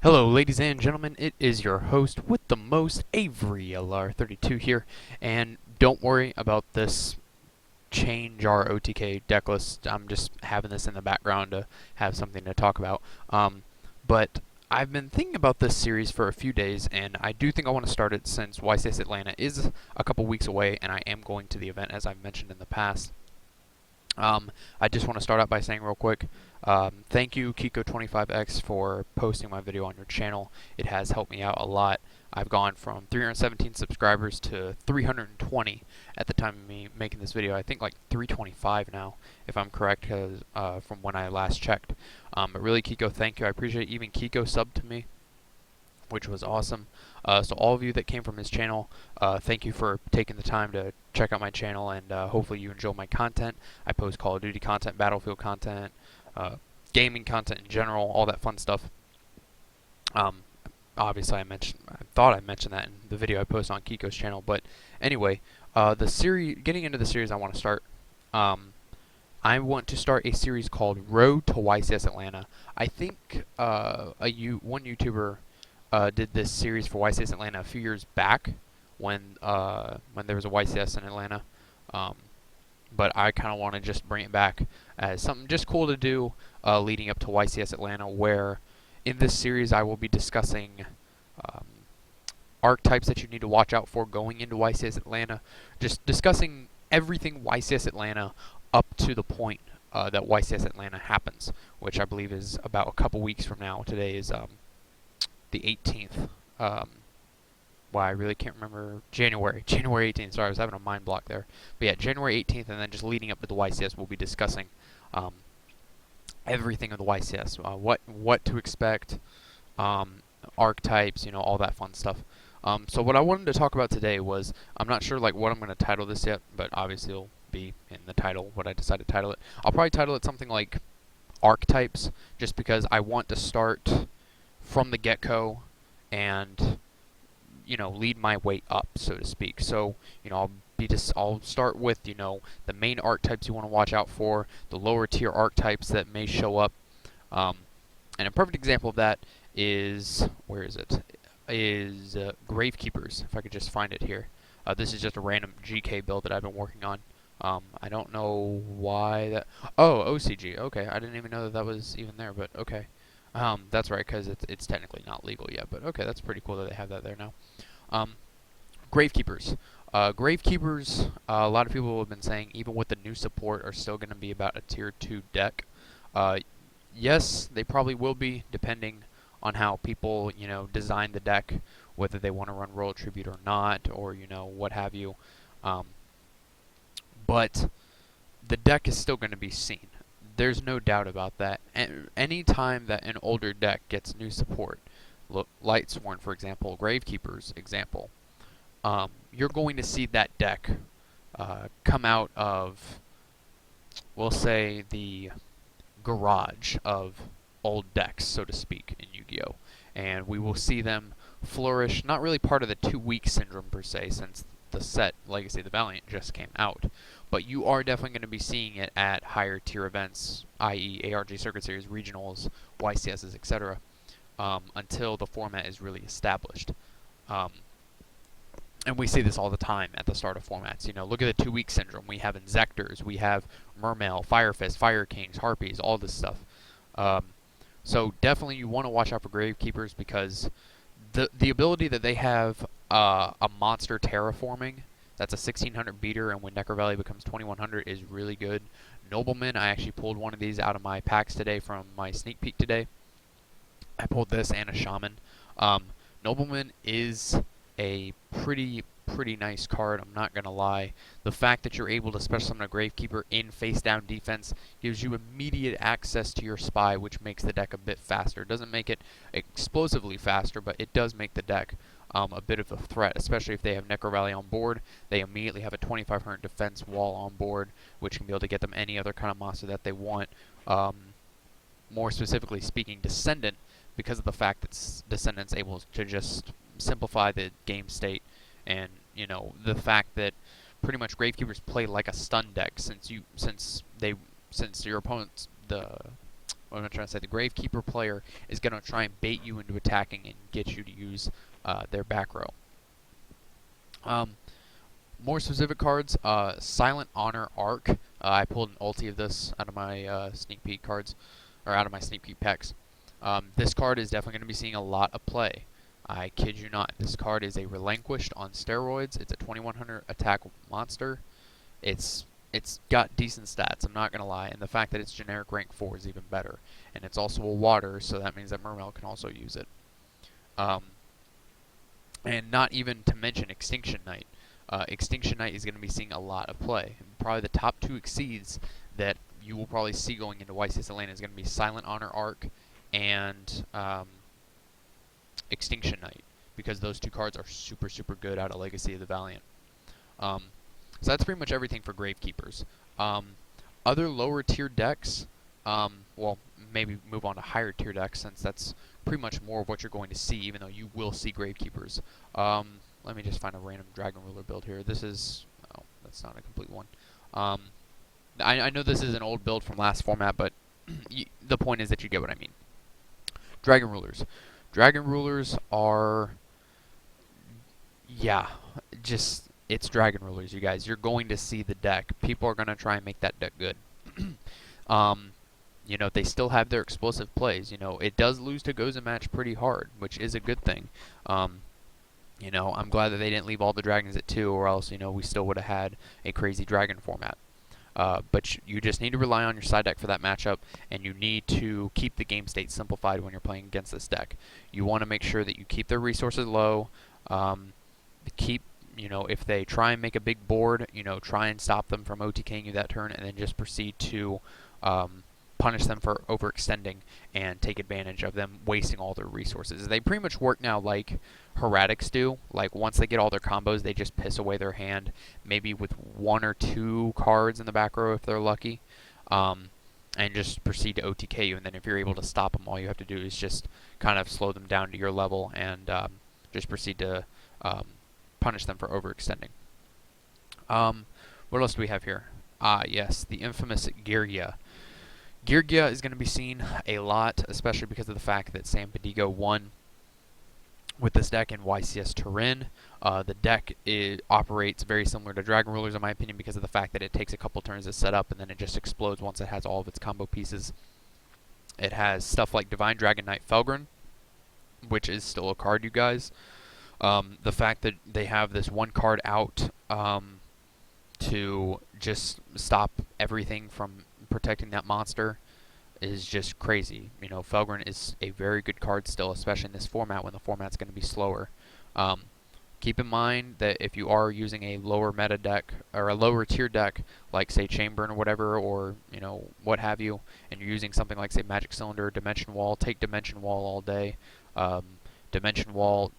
Hello, ladies and gentlemen. It is your host with the most, Avery LR32 here, and don't worry about this change our OTK deck list. I'm just having this in the background to have something to talk about. But I've been thinking about this series for a few days, and I do think I want to start it since YCS Atlanta is a couple weeks away, and I am going to the event as I've mentioned in the past. I just want to start out by saying real quick, thank you Kiko25X for posting my video on your channel. It has helped me out a lot. I've gone from 317 subscribers to 320 at the time of me making this video. I think like 325 now, if I'm correct, from when I last checked. But really, Kiko, thank you. I appreciate it. Even Kiko subbed to me, which was awesome. So all of you that came from his channel, thank you for taking the time to check out my channel, and hopefully you enjoy my content. I post Call of Duty content, Battlefield content, gaming content in general, all that fun stuff. Obviously, I thought I mentioned that in the video I posted on Kiko's channel. But anyway, getting into the series, I want to start. I want to start a series called Road to YCS Atlanta. I think one YouTuber did this series for YCS Atlanta a few years back when there was a YCS in Atlanta. But I kind of want to just bring it back as something just cool to do leading up to YCS Atlanta, where in this series I will be discussing archetypes that you need to watch out for going into YCS Atlanta, just discussing everything YCS Atlanta up to the point that YCS Atlanta happens, which I believe is about a couple weeks from now. Today is the 18th. Well, I really can't remember. January 18th. Sorry, I was having a mind block there. But yeah, January 18th, and then just leading up to the YCS, we'll be discussing everything of the YCS, what to expect, archetypes, all that fun stuff. So what I wanted to talk about today was, I'm not sure what I'm going to title this yet, but obviously it'll be in the title what I decide to title it. I'll probably title it something like Archetypes, just because I want to start from the get-go and lead my way up, so to speak. So I'll start with the main archetypes you want to watch out for, the lower tier archetypes that may show up, and a perfect example of that is Gravekeepers. If I could just find it here. This is just a random GK build that I've been working on. I don't know why that. Oh, OCG. Okay, I didn't even know that was even there, but okay. That's right, because it's technically not legal yet, but okay, that's pretty cool that they have that there now. Gravekeepers. Gravekeepers, a lot of people have been saying, even with the new support, are still going to be about a tier 2 deck. Yes, they probably will be, depending on how people, design the deck, whether they want to run Royal Tribute or not, or, what have you. But the deck is still going to be seen. There's no doubt about that. And any time that an older deck gets new support, look, Lightsworn, for example, Gravekeepers, example, you're going to see that deck come out of, we'll say, the garage of old decks, so to speak, in Yu-Gi-Oh! And we will see them flourish, not really part of the 2-week syndrome per se, since the set Legacy of the Valiant just came out, but you are definitely going to be seeing it at higher tier events, i.e. ARG Circuit Series, Regionals, YCSs, etc., until the format is really established. And we see this all the time at the start of formats. Look at the 2-week syndrome. We have Inzectors, we have Mermail, Firefist, Fire Kings, Harpies, all this stuff. So definitely you want to watch out for Gravekeepers, because the ability that they have, a monster terraforming, that's a 1600 beater, and when Necro Valley becomes 2100 is really good. Nobleman, I actually pulled one of these out of my packs today from my sneak peek today. I pulled this and a Shaman. Nobleman is a pretty nice card, I'm not gonna lie. The fact that you're able to special summon a Gravekeeper in face down defense gives you immediate access to your spy, which makes the deck a bit faster. It doesn't make it explosively faster, but it does make the deck a bit of a threat, especially if they have Necro Valley on board. They immediately have a 2500 defense wall on board, which can be able to get them any other kind of monster that they want. More specifically speaking, Descendant, because of the fact that Descendant's able to just simplify the game state, and the fact that pretty much Gravekeepers play like a stun deck, since your opponent's what I'm trying to say, the Gravekeeper player is going to try and bait you into attacking and get you to use their back row. More specific cards, Silent Honor Arc. I pulled an ulti of this out of my sneak peek cards, or out of my sneak peek packs. This card is definitely going to be seeing a lot of play. I kid you not. This card is a Relinquished on steroids. It's a 2100 attack monster. It's got decent stats, I'm not going to lie, and the fact that it's generic rank 4 is even better. And it's also a water, so that means that Mermail can also use it. And not even to mention Extinction Knight. Extinction Knight is going to be seeing a lot of play. Probably the top 2 exceeds that you will probably see going into YCS Atlanta is going to be Silent Honor Arc and Extinction Knight, because those 2 cards are super, super good out of Legacy of the Valiant. So that's pretty much everything for Gravekeepers. Other lower tier decks, well, maybe move on to higher tier decks, since that's pretty much more of what you're going to see, even though you will see Gravekeepers. Let me just find a random Dragon Ruler build here. This is, oh, that's not a complete one. I know this is an old build from last format, but the point is that you get what I mean. Dragon Rulers. Dragon Rulers are, yeah, just, it's Dragon Rulers, you guys. You're going to see the deck. People are going to try and make that deck good. You know, they still have their explosive plays. You know, it does lose to Gozen Match pretty hard, which is a good thing. You know, I'm glad that they didn't leave all the dragons at 2, or else, you know, we still would have had a crazy dragon format. But you just need to rely on your side deck for that matchup, and you need to keep the game state simplified when you're playing against this deck. You want to make sure that you keep their resources low, keep, you know, if they try and make a big board, you know, try and stop them from OTKing you that turn, and then just proceed to punish them for overextending and take advantage of them wasting all their resources. They pretty much work now like Heretics do. Like, once they get all their combos, they just piss away their hand, maybe with 1 or 2 cards in the back row if they're lucky, and just proceed to OTK you. And then if you're able to stop them, all you have to do is just kind of slow them down to your level and just proceed to punish them for overextending. What else do we have here? Yes, the infamous Girgia. Girgia is going to be seen a lot, especially because of the fact that Sam Pedigo won with this deck in YCS Turin. The deck operates very similar to Dragon Rulers, in my opinion, because of the fact that it takes a couple turns to set up, and then it just explodes once it has all of its combo pieces. It has stuff like Divine Dragon Knight Felgren, which is still a card, you guys. The fact that they have this one card out to just stop everything from protecting that monster is just crazy. You know, Felgren is a very good card still, especially in this format when the format's going to be slower. Keep in mind that if you are using a lower meta deck, or a lower tier deck, like say Chamberlain or whatever, or, you know, what have you, and you're using something like say Magic Cylinder, Dimension Wall, take Dimension Wall all day. Dimension Wall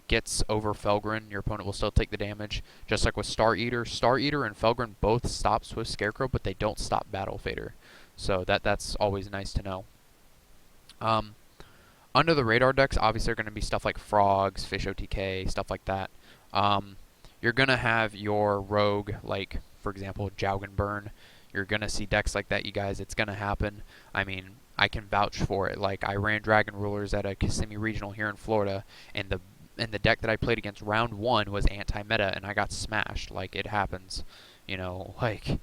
gets over Felgren, your opponent will still take the damage. Just like with Star Eater. Star Eater and Felgren both stop Swift Scarecrow, but they don't stop Battle Fader. So that's always nice to know. Under the radar decks, obviously, are going to be stuff like Frogs, Fish OTK, stuff like that. You're going to have your Rogue, like, for example, Jaugenburn. You're going to see decks like that, you guys. It's going to happen. I mean, I can vouch for it. Like, I ran Dragon Rulers at a Kissimmee Regional here in Florida, and the deck that I played against round 1 was anti-meta, and I got smashed. Like, it happens. You know, like,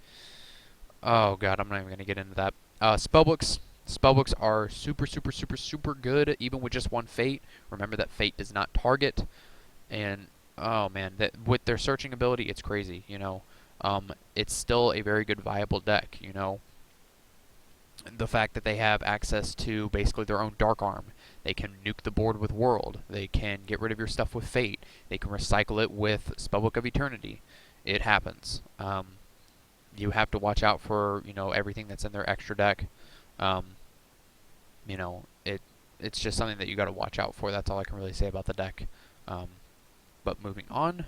oh god, I'm not even going to get into that. Spellbooks. Spellbooks are super, super, super, super good, even with just 1 Fate. Remember that Fate does not target. And, oh man, with their searching ability, it's crazy, you know. It's still a very good, viable deck, you know. The fact that they have access to basically their own Dark Arm. They can nuke the board with World. They can get rid of your stuff with Fate. They can recycle it with Spellbook of Eternity. It happens. You have to watch out for, you know, everything that's in their extra deck. You know, it's just something that you got to watch out for. That's all I can really say about the deck. But moving on,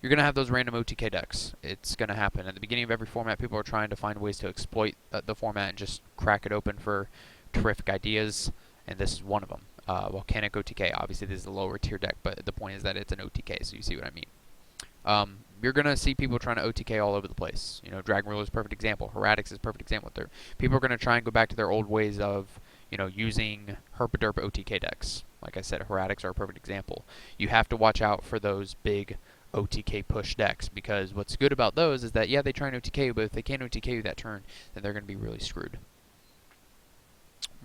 you're going to have those random OTK decks. It's going to happen. At the beginning of every format, people are trying to find ways to exploit the format and just crack it open for terrific ideas, and this is one of them. Volcanic OTK. Obviously, this is a lower tier deck, but the point is that it's an OTK, so you see what I mean. You're gonna see people trying to OTK all over the place. You know, Dragon Ruler is a perfect example. Heretics is a perfect example. People are gonna try and go back to their old ways of, you know, using herpaderp OTK decks. Like I said, Heretics are a perfect example. You have to watch out for those big OTK push decks, because what's good about those is that, yeah, they try and OTK you, but if they can't OTK you that turn, then they're gonna be really screwed.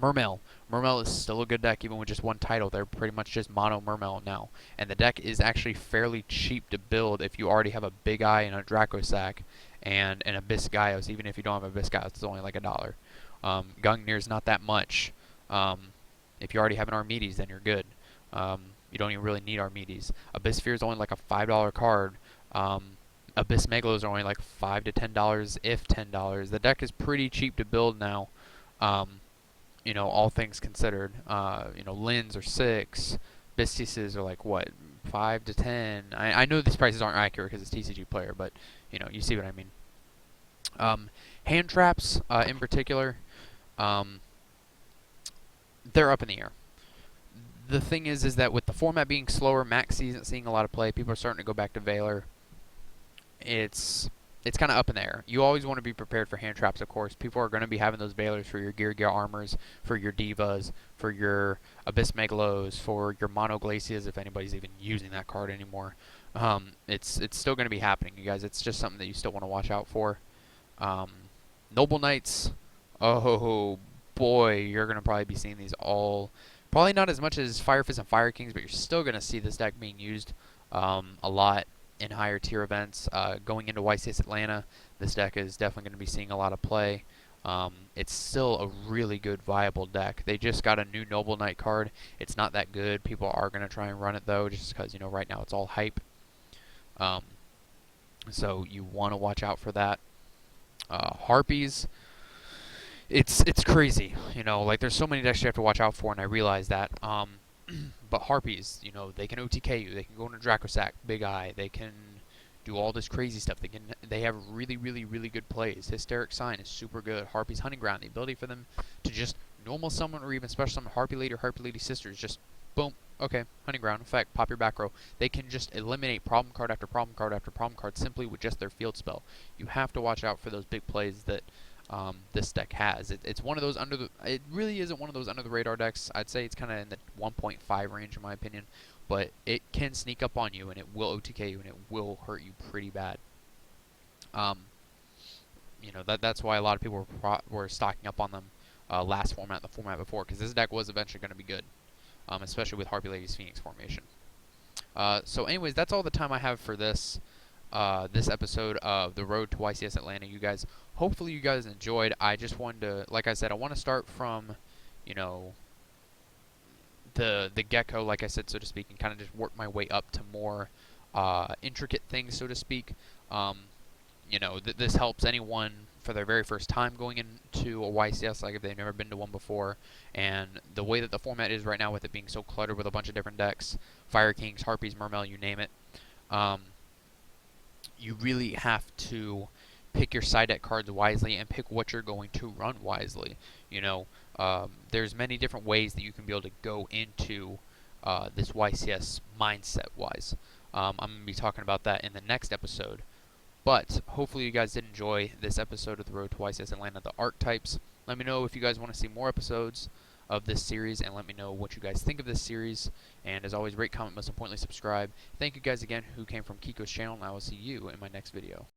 Mermail. Mermail is still a good deck even with just one title. They're pretty much just mono Mermail now. And the deck is actually fairly cheap to build if you already have a Big Eye and a Dracosac and an Abyss Gaios. Even if you don't have Abyss Gaios, it's only like $1. Gungnir's not that much. If you already have an Armides, then you're good. You don't even really need Armides. Abyss Sphere is only like a $5 card. Abyss Megalos are only like $5 to $10, if $10. The deck is pretty cheap to build now. You know, all things considered. You know, Lins are 6, Bistices are like what, 5 to 10. I know these prices aren't accurate because it's TCG player, but you know, you see what I mean. Hand traps, in particular, they're up in the air. The thing is that with the format being slower, Max isn't seeing a lot of play. People are starting to go back to Valor. It's kind of up in the air. You always want to be prepared for hand traps, of course. People are going to be having those Valors for your Gear Armors, for your Divas, for your Abyss Megalos, for your Mono Glacias, if anybody's even using that card anymore. It's still going to be happening, you guys. It's just something that you still want to watch out for. Noble Knights, oh boy, you're going to probably be seeing these all. Probably not as much as Fire Fist and Fire Kings, but you're still going to see this deck being used a lot in higher tier events. Going into YCS Atlanta, this deck is definitely going to be seeing a lot of play. It's still a really good, viable deck. They just got a new Noble Knight card. It's not that good. People are going to try and run it, though, just because, you know, right now it's all hype. So you want to watch out for that. Harpies, it's crazy. You know, like, there's so many decks you have to watch out for, and I realize that. But Harpies, you know, they can OTK you. They can go into Dracosac, Big Eye. They can do all this crazy stuff. They have really, really, really good plays. Hysteric Sign is super good. Harpy's Hunting Ground, the ability for them to just normal summon or even special summon Harpy Lady or Harpy Lady Sisters, just boom, okay, Hunting Ground, effect, pop your back row. They can just eliminate problem card after problem card after problem card simply with just their field spell. You have to watch out for those big plays that this deck has. It's one of those it really isn't one of those under the radar decks. I'd say it's kind of in the 1.5 range in my opinion, but it can sneak up on you and it will OTK you and it will hurt you pretty bad. You know, that's why a lot of people were stocking up on them last format, the format before, because this deck was eventually going to be good, especially with Harpy Lady's Phoenix formation. So anyways, that's all the time I have for this this episode of the Road to YCS Atlanta. You guys, hopefully you guys enjoyed. I just wanted to, like I said, I want to start from, you know, the gecko, like I said, so to speak, and kind of just work my way up to more intricate things, so to speak. You know, this helps anyone for their very first time going into a YCS, like if they've never been to one before. And the way that the format is right now, with it being so cluttered with a bunch of different decks, Fire Kings, Harpies, Mermail, you name it, you really have to pick your side deck cards wisely and pick what you're going to run wisely. You know, there's many different ways that you can be able to go into this YCS mindset-wise. I'm going to be talking about that in the next episode. But hopefully you guys did enjoy this episode of the Road to YCS Atlanta, the Archetypes. Let me know if you guys want to see more episodes of this series, and let me know what you guys think of this series. And as always, rate, comment, most importantly, subscribe. Thank you guys again who came from Kiko's channel, and I will see you in my next video.